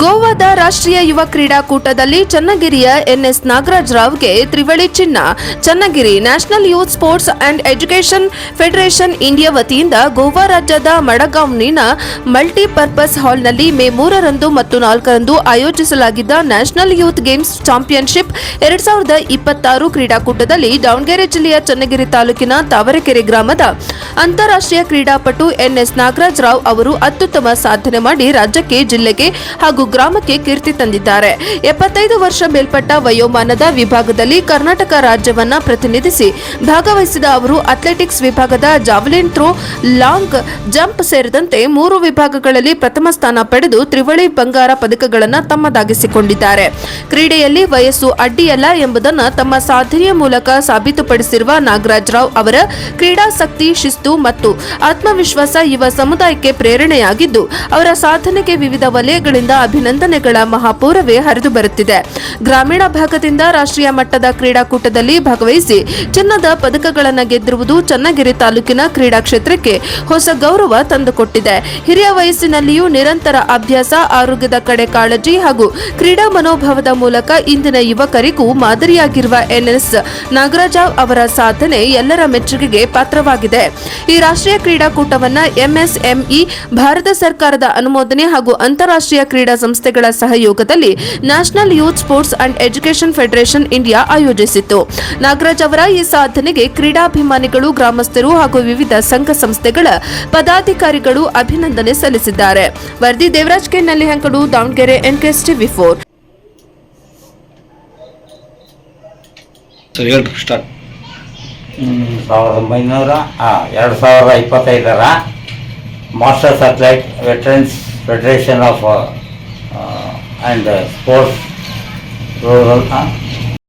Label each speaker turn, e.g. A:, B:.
A: ಗೋವಾದ ರಾಷ್ಟ್ರೀಯ ಯುವ ಕ್ರೀಡಾಕೂಟದಲ್ಲಿ ಚನ್ನಗಿರಿಯ ಎನ್ಎಸ್ ನಾಗರಾಜ್ ರಾವ್ಗೆ ತ್ರಿವಳಿ ಚಿನ್ನ. Channagiri national youth sports and education federation India ವತಿಯಿಂದ ಗೋವಾ ರಾಜ್ಯದ ಮಡಗಾವ್ನಿನ ಮಲ್ಟಿಪರ್ಪಸ್ ಹಾಲ್ನಲ್ಲಿ ಮೇ 3 ಮತ್ತು 4 ಆಯೋಜಿಸಲಾಗಿದ್ದ ನ್ಯಾಷನಲ್ ಯೂತ್ ಗೇಮ್ಸ್ ಚಾಂಪಿಯನ್ಶಿಪ್ 2026 ಕ್ರೀಡಾಕೂಟದಲ್ಲಿ ದಾವಣಗೆರೆ ಜಿಲ್ಲೆಯ ಚನ್ನಗಿರಿ ತಾಲೂಕಿನ ತಾವರೆಕೆರೆ ಗ್ರಾಮದ ಅಂತಾರಾಷ್ಟ್ರೀಯ ಕ್ರೀಡಾಪಟು ಎನ್ಎಸ್ ನಾಗರಾಜ್ ರಾವ್ ಅವರು ಅತ್ಯುತ್ತಮ ಸಾಧನೆ ಮಾಡಿ ರಾಜ್ಯಕ್ಕೆ, ಜಿಲ್ಲೆಗೆ ಹಾಗೂ ಗ್ರಾಮಕ್ಕೆ ಕೀರ್ತಿ ತಂದಿದ್ದಾರೆ. 75 ವರ್ಷ ಮೇಲ್ಪಟ್ಟ ವಯೋಮಾನದ ವಿಭಾಗದಲ್ಲಿ ಕರ್ನಾಟಕ ರಾಜ್ಯವನ್ನ ಪ್ರತಿನಿಧಿಸಿ ಭಾಗವಹಿಸಿದ ಅವರು ಅಥ್ಲೆಟಿಕ್ಸ್ ವಿಭಾಗದ ಜಾವೆಲಿನ್ ಥ್ರೋ, ಲಾಂಗ್ ಜಂಪ್ ಸೇರಿದಂತೆ 3 ವಿಭಾಗಗಳಲ್ಲಿ ಪ್ರಥಮ ಸ್ಥಾನ ಪಡೆದು ತ್ರಿವಳಿ ಬಂಗಾರ ಪದಕಗಳನ್ನು ತಮ್ಮದಾಗಿಸಿಕೊಂಡಿದ್ದಾರೆ. ಕ್ರೀಡೆಯಲ್ಲಿ ವಯಸ್ಸು ಅಡ್ಡಿಯಲ್ಲ ಎಂಬುದನ್ನು ತಮ್ಮ ಸಾಧನೆಯ ಮೂಲಕ ಸಾಬೀತುಪಡಿಸಿರುವ ನಾಗರಾಜ್ ರಾವ್ ಅವರ ಕ್ರೀಡಾಸಕ್ತಿ, ಶಿಸ್ತು ಮತ್ತು ಆತ್ಮವಿಶ್ವಾಸ ಯುವ ಸಮುದಾಯಕ್ಕೆ ಪ್ರೇರಣೆಯಾಗಿದ್ದು, ಅವರ ಸಾಧನೆಗೆ ವಿವಿಧ ವಲಯಗಳಿಂದ ಅಭಿನಂದನೆಗಳ ಮಹಾಪೂರವೇ ಹರಿದು ಬರುತ್ತಿದೆ. ಗ್ರಾಮೀಣ ಭಾಗದಿಂದ ರಾಷ್ಟ್ರೀಯ ಮಟ್ಟದ ಕ್ರೀಡಾಕೂಟದಲ್ಲಿ ಭಾಗವಹಿಸಿ ಚಿನ್ನದ ಪದಕಗಳನ್ನು ಗೆದ್ದಿರುವುದು ಚನ್ನಗಿರಿ ತಾಲೂಕಿನ ಕ್ರೀಡಾ ಕ್ಷೇತ್ರಕ್ಕೆ ಹೊಸ ಗೌರವ ತಂದುಕೊಟ್ಟಿದೆ. ಹಿರಿಯ ವಯಸ್ಸಿನಲ್ಲಿಯೂ ನಿರಂತರ ಅಭ್ಯಾಸ, ಆರೋಗ್ಯದ ಕಡೆ ಕಾಳಜಿ ಹಾಗೂ ಕ್ರೀಡಾ ಮನೋಭಾವದ ಮೂಲಕ ಇಂದಿನ ಯುವಕರಿಗೂ ಮಾದರಿಯಾಗಿರುವ ಎನ್ಎಸ್ ನಾಗರಾಜ್ ಅವರ ಸಾಧನೆ ಎಲ್ಲರ ಮೆಚ್ಚುಗೆಗೆ ಪಾತ್ರವಾಗಿದೆ. ಈ ರಾಷ್ಟ್ರೀಯ ಕ್ರೀಡಾಕೂಟವನ್ನು ಎಂಎಸ್ಎಂಇ, ಭಾರತ ಸರ್ಕಾರದ ಅನುಮೋದನೆ ಹಾಗೂ ಅಂತಾರಾಷ್ಟ್ರೀಯ ಕ್ರೀಡಾ ಸಂಸ್ಥೆಗಳ ಸಹಯೋಗದಲ್ಲಿ national youth sports and education federation India ಆಯೋಜಿಸಿತ್ತು. ನಾಗರಾಜ್ ಅವರ ಈ ಸಾಧನೆಗೆ ಕ್ರೀಡಾಭಿಮಾನಿಗಳು, ಗ್ರಾಮಸ್ಥರು ಹಾಗೂ ವಿವಿಧ ಸಂಘ ಸಂಸ್ಥೆಗಳ ಪದಾಧಿಕಾರಿಗಳು ಅಭಿನಂದನೆ ಸಲ್ಲಿಸಿದ್ದಾರೆ. ವರದಿ Devaraj K Nallihankadu, Davanagere, NKS TV 4.
B: 2025 masters athlete veterans federation of and sports rural